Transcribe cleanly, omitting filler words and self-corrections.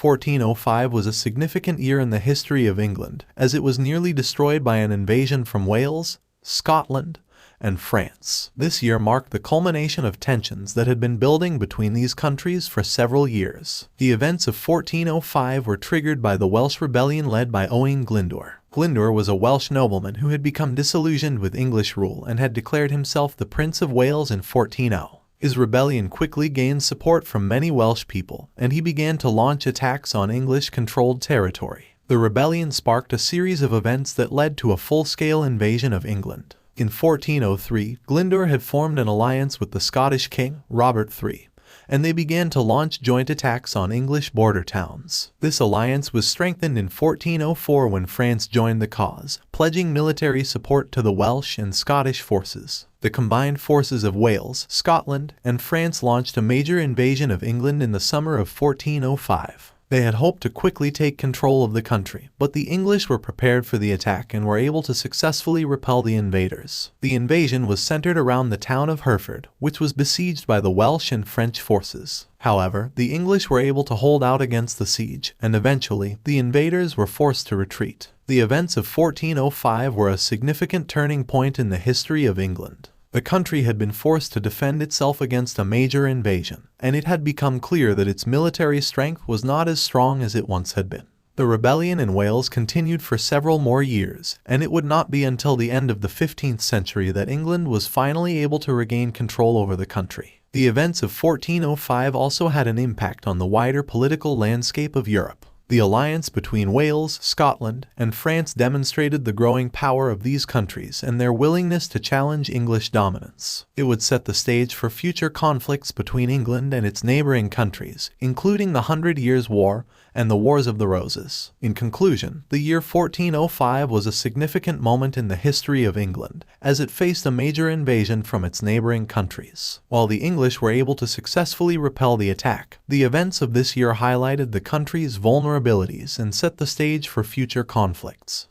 1405 was a significant year in the history of England, as it was nearly destroyed by an invasion from Wales, Scotland, and France. This year marked the culmination of tensions that had been building between these countries for several years. The events of 1405 were triggered by the Welsh rebellion led by Owain Glyndwr. Glyndwr was a Welsh nobleman who had become disillusioned with English rule and had declared himself the Prince of Wales in 1400. His rebellion quickly gained support from many Welsh people, and he began to launch attacks on English-controlled territory. The rebellion sparked a series of events that led to a full-scale invasion of England. In 1403, Glyndwr had formed an alliance with the Scottish king, Robert III, and they began to launch joint attacks on English border towns. This alliance was strengthened in 1404 when France joined the cause, pledging military support to the Welsh and Scottish forces. The combined forces of Wales, Scotland, and France launched a major invasion of England in the summer of 1405. They had hoped to quickly take control of the country, but the English were prepared for the attack and were able to successfully repel the invaders. The invasion was centered around the town of Hereford, which was besieged by the Welsh and French forces. However, the English were able to hold out against the siege, and eventually, the invaders were forced to retreat. The events of 1405 were a significant turning point in the history of England. The country had been forced to defend itself against a major invasion, and it had become clear that its military strength was not as strong as it once had been. The rebellion in Wales continued for several more years, and it would not be until the end of the 15th century that England was finally able to regain control over the country. The events of 1405 also had an impact on the wider political landscape of Europe. The alliance between Wales, Scotland, and France demonstrated the growing power of these countries and their willingness to challenge English dominance. It would set the stage for future conflicts between England and its neighboring countries, including the 100 Years' War and the Wars of the Roses. In conclusion, the year 1405 was a significant moment in the history of England, as it faced a major invasion from its neighboring countries. While the English were able to successfully repel the attack, the events of this year highlighted the country's vulnerabilities and set the stage for future conflicts.